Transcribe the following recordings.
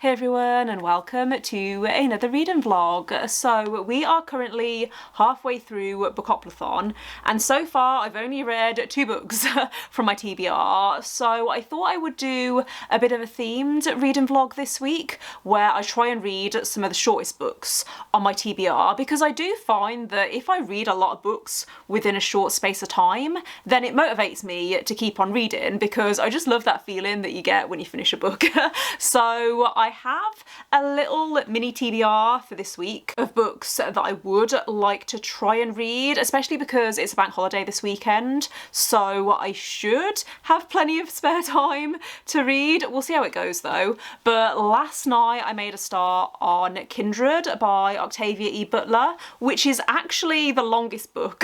Hey everyone, and welcome to another reading vlog. So we are currently halfway through BOOKOPLATHON, and so far I've only read 2 books from my TBR, so I thought I would do a bit of a themed reading vlog this week where I try and read some of the shortest books on my TBR, because I do find that if I read a lot of books within a short space of time, then it motivates me to keep on reading, because I just love that feeling that you get when you finish a book. So I have a little mini TBR for this week of books that I would like to try and read, especially because it's a bank holiday this weekend, so I should have plenty of spare time to read. We'll see how it goes though. But last night I made a start on Kindred by Octavia Butler, which is actually the longest book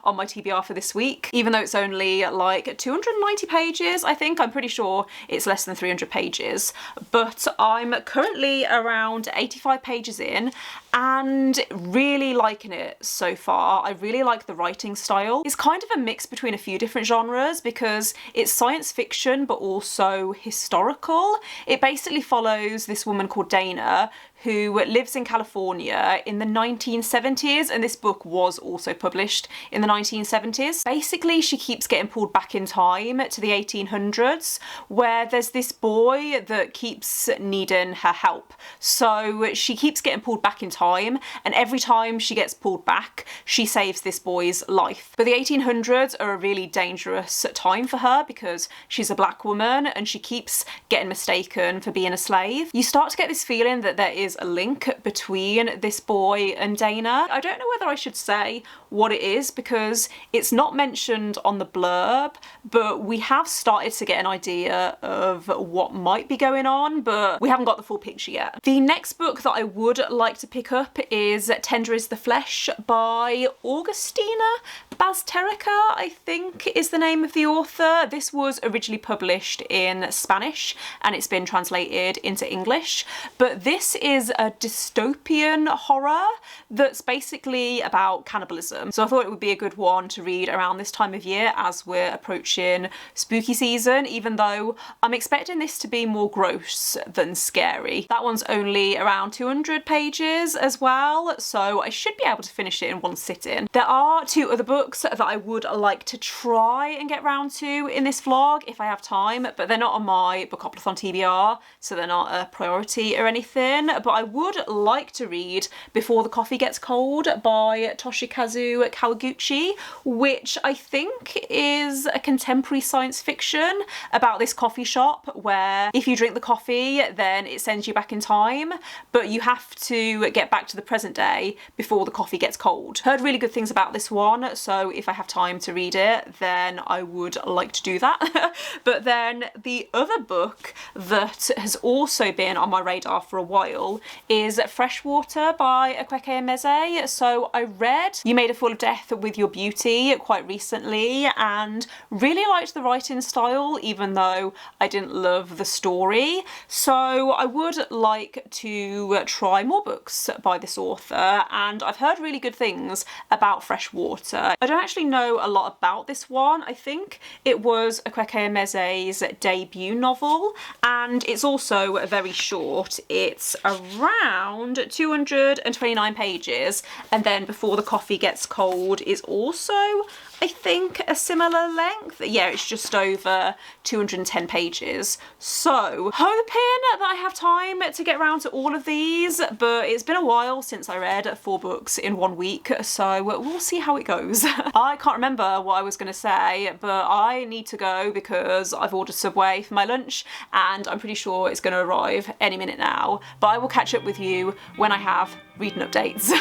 on my TBR for this week, even though it's only like 290 pages, I think. I'm pretty sure it's less than 300 pages, but I'm currently around 85 pages in and really liking it so far. I really like the writing style. It's kind of a mix between a few different genres because it's science fiction but also historical. It basically follows this woman called Dana who lives in California in the 1970s, and this book was also published in the 1970s. Basically, she keeps getting pulled back in time to the 1800s, where there's this boy that keeps needing her help. So she keeps getting pulled back in time, and every time she gets pulled back, she saves this boy's life. But the 1800s are a really dangerous time for her because she's a black woman and she keeps getting mistaken for being a slave. You start to get this feeling that there is a link between this boy and Dana. I don't know whether I should say what it is because it's not mentioned on the blurb, but we have started to get an idea of what might be going on, but we haven't got the full picture yet. The next book that I would like to pick up is Tender is the Flesh by Agustina. Bazterrica, I think, is the name of the author. This was originally published in Spanish and it's been translated into English, but this is a dystopian horror that's basically about cannibalism. So I thought it would be a good one to read around this time of year as we're approaching spooky season, even though I'm expecting this to be more gross than scary. That one's only around 200 pages as well, so I should be able to finish it in one sitting. There are 2 other books that I would like to try and get round to in this vlog if I have time, but they're not on my BOOKOPLATHON TBR, so they're not a priority or anything. But I would like to read Before the Coffee Gets Cold by Toshikazu Kawaguchi, which I think is a contemporary science fiction about this coffee shop where if you drink the coffee then it sends you back in time, but you have to get back to the present day before the coffee gets cold. Heard really good things about this one, so if I have time to read it then I would like to do that. But then the other book that has also been on my radar for a while is Freshwater by Aquake and Meze. So I read You Made a Fool of Death with Your Beauty quite recently and really liked the writing style, even though I didn't love the story. So I would like to try more books by this author, and I've heard really good things about Freshwater. I don't actually know a lot about this one. I think it was Aquake and Meze's debut novel, and it's also very short. It's around 229 pages, and then Before the Coffee Gets Cold is also, I think, a similar length. Yeah, it's just over 210 pages. So hoping that I have time to get around to all of these, but it's been a while since I read 4 books in 1 week, so we'll see how it goes. I can't remember what I was going to say, but I need to go because I've ordered Subway for my lunch and I'm pretty sure it's going to arrive any minute now. But I will catch up with you when I have reading updates.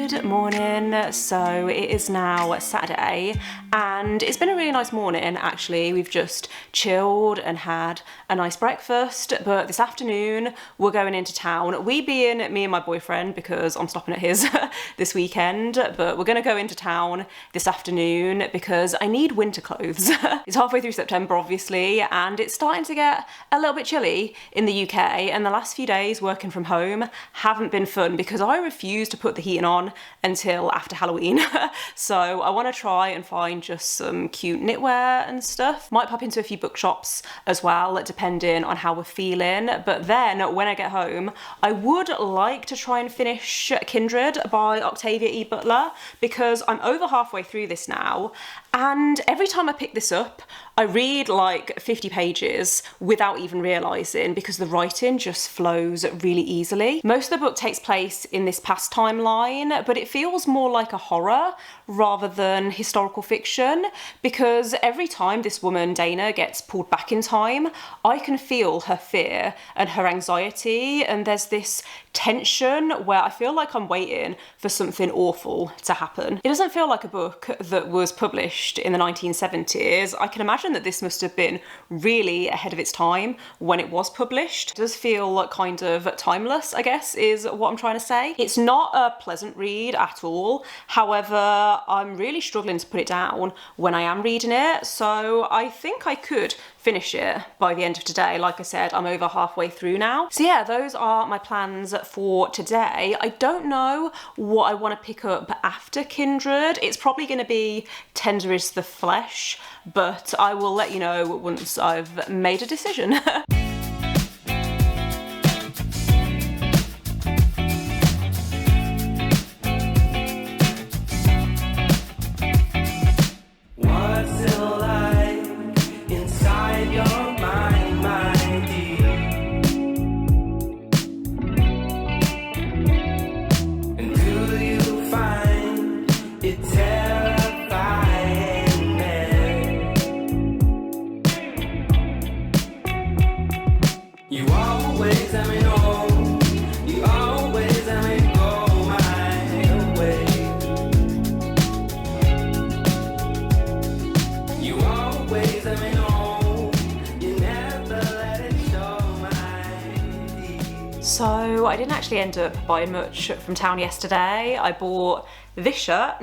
Good morning. So it is now Saturday and it's been a really nice morning actually. We've just chilled and had a nice breakfast, but this afternoon we're going into town. We being me and my boyfriend, because I'm stopping at his this weekend, but we're going to go into town this afternoon because I need winter clothes. It's halfway through September obviously, and it's starting to get a little bit chilly in the UK, and the last few days working from home haven't been fun because I refuse to put the heating on until after Halloween. So I want to try and find just some cute knitwear and stuff. Might pop into a few bookshops as well, depending on how we're feeling. But then when I get home, I would like to try and finish Kindred by Octavia Butler, because I'm over halfway through this now, and every time I pick this up, I read like 50 pages without even realising, because the writing just flows really easily. Most of the book takes place in this past timeline, but it feels more like a horror rather than historical fiction, because every time this woman, Dana, gets pulled back in time, I can feel her fear and her anxiety, and there's this tension where I feel like I'm waiting for something awful to happen. It doesn't feel like a book that was published in the 1970s. I can imagine that this must have been really ahead of its time when it was published. It does feel like kind of timeless, I guess, is what I'm trying to say. It's not a pleasant read at all. However, I'm really struggling to put it down when I am reading it, so I think I could finish it by the end of today. Like I said, I'm over halfway through now. So yeah, those are my plans for today. I don't know what I want to pick up after Kindred. It's probably going to be Tender is the Flesh, but I will let you know once I've made a decision. So I didn't actually end up buying much from town yesterday. I bought this shirt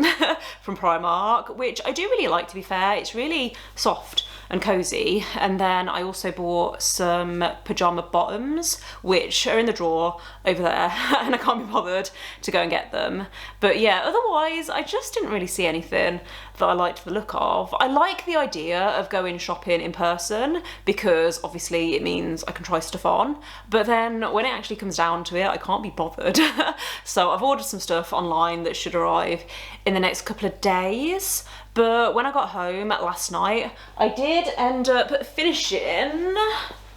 from Primark, which I do really like, to be fair. It's really soft and cozy. And then I also bought some pyjama bottoms, which are in the drawer over there, and I can't be bothered to go and get them. But yeah, otherwise I just didn't really see anything that I liked the look of. I like the idea of going shopping in person because obviously it means I can try stuff on, but then when it actually comes down to it, I can't be bothered. So I've ordered some stuff online that should arrive in the next couple of days. But when I got home last night, I did end up finishing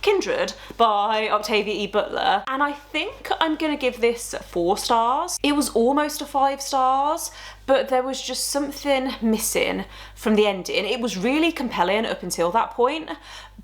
Kindred by Octavia Butler, and I think I'm gonna give this 4 stars. It was almost a 5 stars, but there was just something missing from the ending. It was really compelling up until that point,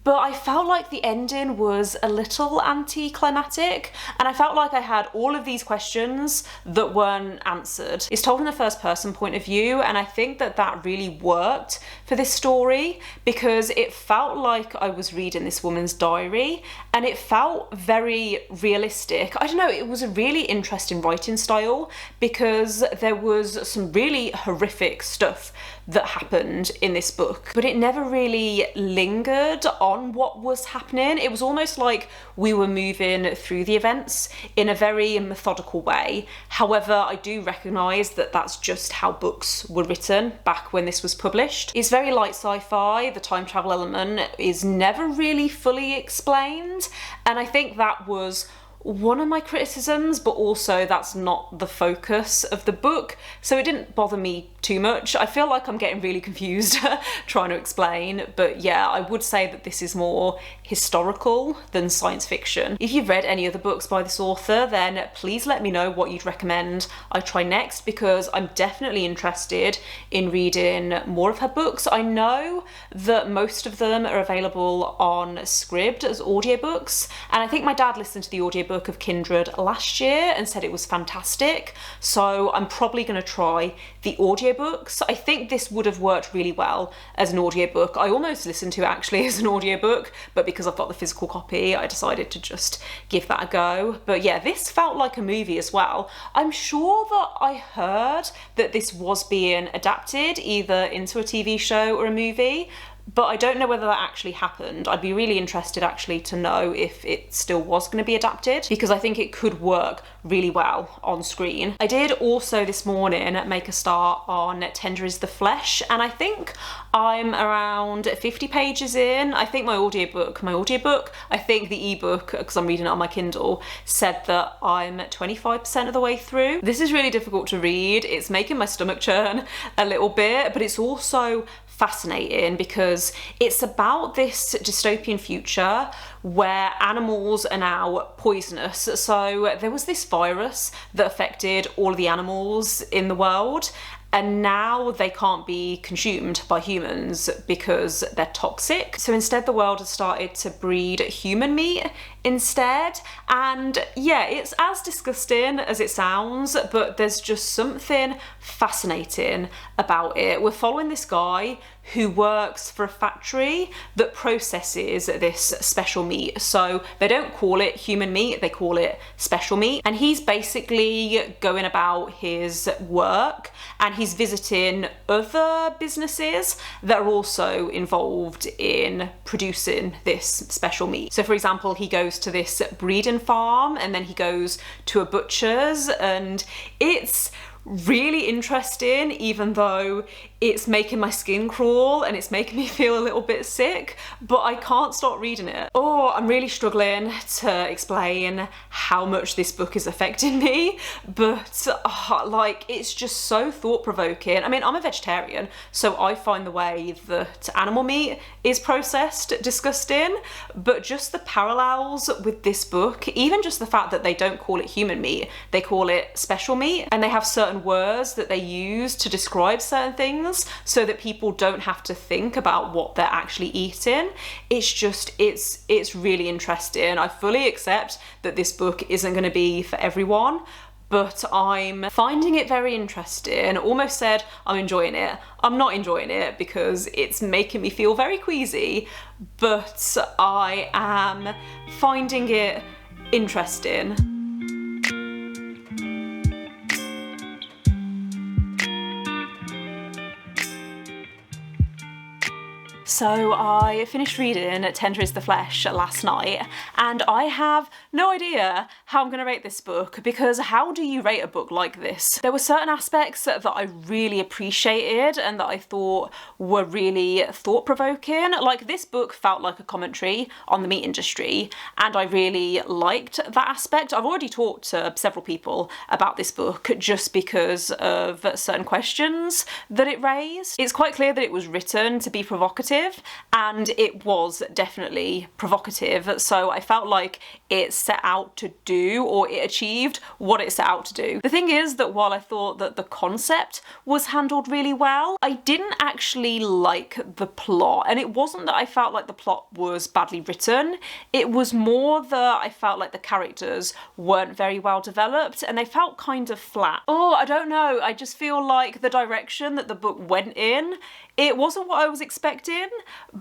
but I felt like the ending was a little anticlimactic, and I felt like I had all of these questions that weren't answered. It's told in the first person point of view, and I think that that really worked for this story because it felt like I was reading this woman's diary, and it felt very realistic. I don't know, it was a really interesting writing style because there was some really horrific stuff that happened in this book, but it never really lingered on what was happening. It was almost like we were moving through the events in a very methodical way. However, I do recognise that that's just how books were written back when this was published. It's very light sci-fi. The time travel element is never really fully explained, and I think that was one of my criticisms, but also that's not the focus of the book, so it didn't bother me too much. I feel like I'm getting really confused trying to explain, but yeah, I would say that this is more historical than science fiction. If you've read any other books by this author, then please let me know what you'd recommend I try next, because I'm definitely interested in reading more of her books. I know that most of them are available on Scribd as audiobooks, and I think my dad listened to the audiobook audiobook of Kindred last year and said it was fantastic, so I'm probably going to try the audiobooks. I think this would have worked really well as an audiobook. I almost listened to it actually as an audiobook, but because I've got the physical copy, I decided to just give that a go. But yeah, this felt like a movie as well. I'm sure that I heard that this was being adapted either into a TV show or a movie, but I don't know whether that actually happened. I'd be really interested actually to know if it still was going to be adapted, because I think it could work really well on screen. I did also this morning make a start on Tender is the Flesh, and I think I'm around 50 pages in. I think my audiobook, I think the ebook, because I'm reading it on my Kindle, said that I'm 25% of the way through. This is really difficult to read. It's making my stomach churn a little bit, but it's also fascinating because it's about this dystopian future where animals are now poisonous. So there was this virus that affected all of the animals in the world, and now they can't be consumed by humans because they're toxic. So instead the world has started to breed human meat instead. And yeah, it's as disgusting as it sounds, but there's just something fascinating about it. We're following this guy who works for a factory that processes this special meat. So they don't call it human meat, they call it special meat. And he's basically going about his work and he's visiting other businesses that are also involved in producing this special meat. So for example, he goes to this breeding farm and then he goes to a butcher's, and it's really interesting, even though it's making my skin crawl and it's making me feel a little bit sick, but I can't stop reading it. Oh, I'm really struggling to explain how much this book is affecting me, but like, it's just so thought-provoking. I mean, I'm a vegetarian, so I find the way that animal meat is processed disgusting, but just the parallels with this book, even just the fact that they don't call it human meat, they call it special meat, and they have certain words that they use to describe certain things so that people don't have to think about what they're actually eating. It's just, it's really interesting. I fully accept that this book isn't going to be for everyone, but I'm finding it very interesting. Almost said I'm enjoying it. I'm not enjoying it because it's making me feel very queasy, but I am finding it interesting. So I finished reading Tender is the Flesh last night, and I have no idea how I'm going to rate this book, because how do you rate a book like this? There were certain aspects that I really appreciated and that I thought were really thought-provoking. Like, this book felt like a commentary on the meat industry, and I really liked that aspect. I've already talked to several people about this book just because of certain questions that it raised. It's quite clear that it was written to be provocative, and it was definitely provocative, so I felt like it set out to do, or it achieved what it set out to do. The thing is that while I thought that the concept was handled really well, I didn't actually like the plot, and it wasn't that I felt like the plot was badly written, it was more that I felt like the characters weren't very well developed and they felt kind of flat. Oh, I don't know, I just feel like the direction that the book went in, it wasn't what I was expecting,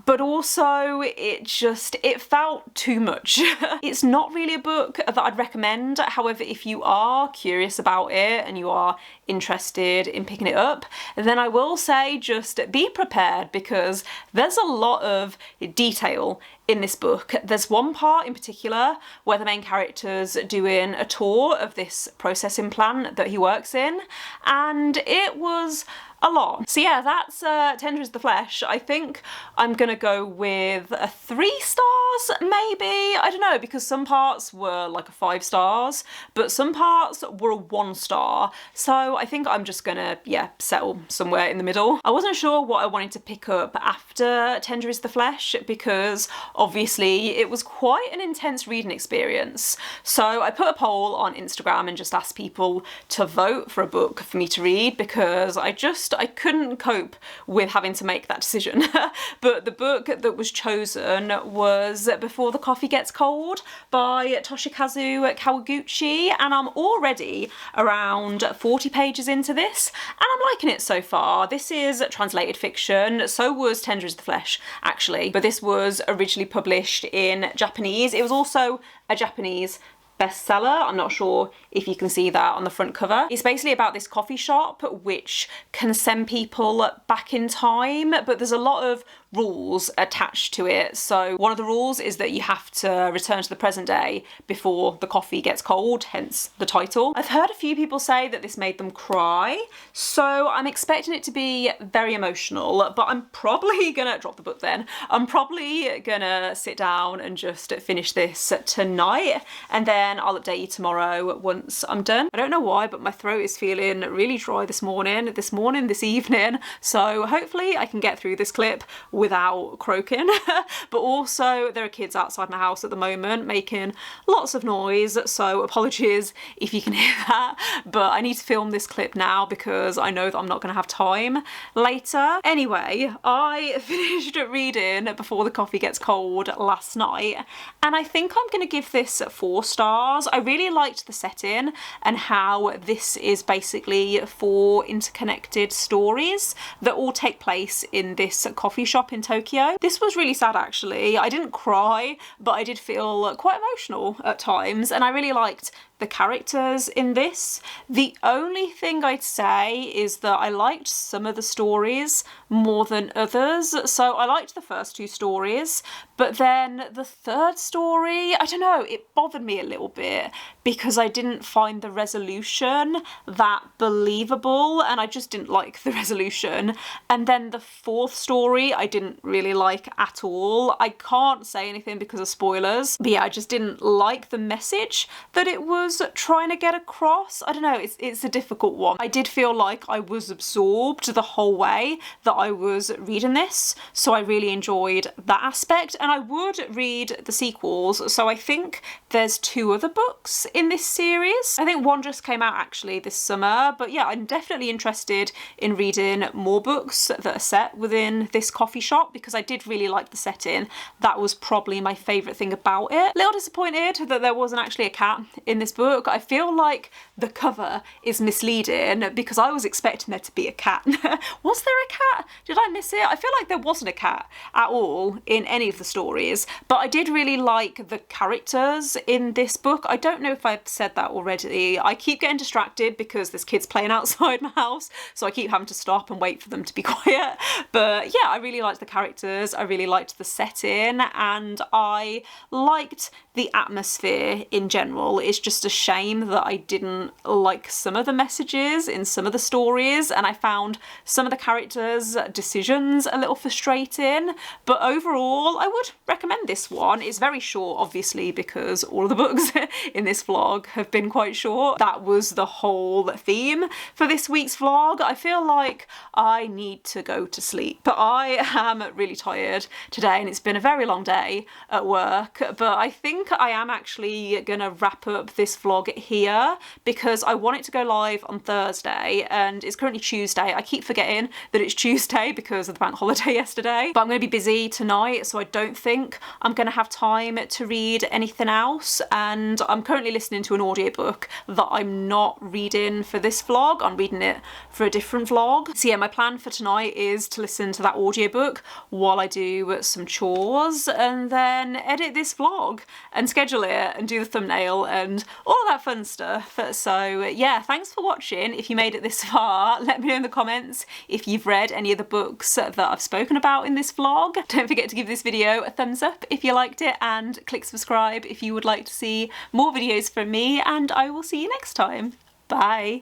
but also it felt too much. It's not really a book that I'd recommend. However, if you are curious about it and you are interested in picking it up, then I will say just be prepared, because there's a lot of detail in this book. There's one part in particular where the main character's doing a tour of this processing plant that he works in, and it was a lot. So yeah, that's Tender is the Flesh. I think I'm gonna go with a 3 stars, maybe? I don't know, because some parts were like a 5 stars, but some parts were a 1 star. So I think I'm just gonna, yeah, settle somewhere in the middle. I wasn't sure what I wanted to pick up after Tender is the Flesh, because obviously it was quite an intense reading experience. So I put a poll on Instagram and just asked people to vote for a book for me to read because I couldn't cope with having to make that decision. But the book that was chosen was Before the Coffee Gets Cold by Toshikazu Kawaguchi, and I'm already around 40 pages into this and I'm liking it so far. This is translated fiction, so was Tender is the Flesh actually, but this was originally published in Japanese. It was also a Japanese bestseller. I'm not sure if you can see that on the front cover. It's basically about this coffee shop which can send people back in time, but there's a lot of rules attached to it. So one of the rules is that you have to return to the present day before the coffee gets cold, hence the title. I've heard a few people say that this made them cry, so I'm expecting it to be very emotional, but I'm probably gonna drop the book then. I'm probably gonna sit down and just finish this tonight, and then I'll update you tomorrow once I'm done. I don't know why, but my throat is feeling really dry this evening, so hopefully I can get through this clip without croaking. But also there are kids outside my house at the moment making lots of noise, so apologies if you can hear that, but I need to film this clip now because I know that I'm not going to have time later. Anyway, I finished reading Before the Coffee Gets Cold last night and I think I'm going to give this 4 stars. I really liked the setting and how this is basically 4 interconnected stories that all take place in this coffee shop in Tokyo. This was really sad actually. I didn't cry, but I did feel quite emotional at times, and I really liked the characters in this. The only thing I'd say is that I liked some of the stories more than others. So I liked the first 2 stories, but then the third story, I don't know, it bothered me a little bit because I didn't find the resolution that believable and I just didn't like the resolution. And then the 4th story I didn't really like at all. I can't say anything because of spoilers, but yeah, I just didn't like the message that it was trying to get across. I don't know, it's a difficult one. I did feel like I was absorbed the whole way that I was reading this, so I really enjoyed that aspect, and I would read the sequels. So I think there's 2 other books in this series. I think one just came out actually this summer, but yeah, I'm definitely interested in reading more books that are set within this coffee shop because I did really like the setting. That was probably my favourite thing about it. A little disappointed that there wasn't actually a cat in this book. I feel like the cover is misleading because I was expecting there to be a cat. Was there a cat? Did I miss it? I feel like there wasn't a cat at all in any of the stories, but I did really like the characters in this book. I don't know if I've said that already. I keep getting distracted because there's kids playing outside my house, so I keep having to stop and wait for them to be quiet. But yeah, I really liked the characters, I really liked the setting, and I liked the atmosphere in general. It's just a shame that I didn't like some of the messages in some of the stories, and I found some of the characters' decisions a little frustrating, but overall I would recommend this one. It's very short obviously because all of the books in this vlog have been quite short. That was the whole theme for this week's vlog. I feel like I need to go to sleep, but I am really tired today and it's been a very long day at work, but I think I am actually gonna wrap up this vlog here because I want it to go live on Thursday and it's currently Tuesday. I keep forgetting that it's Tuesday because of the bank holiday yesterday, but I'm going to be busy tonight, so I don't think I'm going to have time to read anything else, and I'm currently listening to an audiobook that I'm not reading for this vlog. I'm reading it for a different vlog. So yeah, my plan for tonight is to listen to that audiobook while I do some chores and then edit this vlog and schedule it and do the thumbnail and all of that fun stuff. So yeah, thanks for watching. If you made it this far, let me know in the comments if you've read any of the books that I've spoken about in this vlog. Don't forget to give this video a thumbs up if you liked it and click subscribe if you would like to see more videos from me, and I will see you next time. Bye.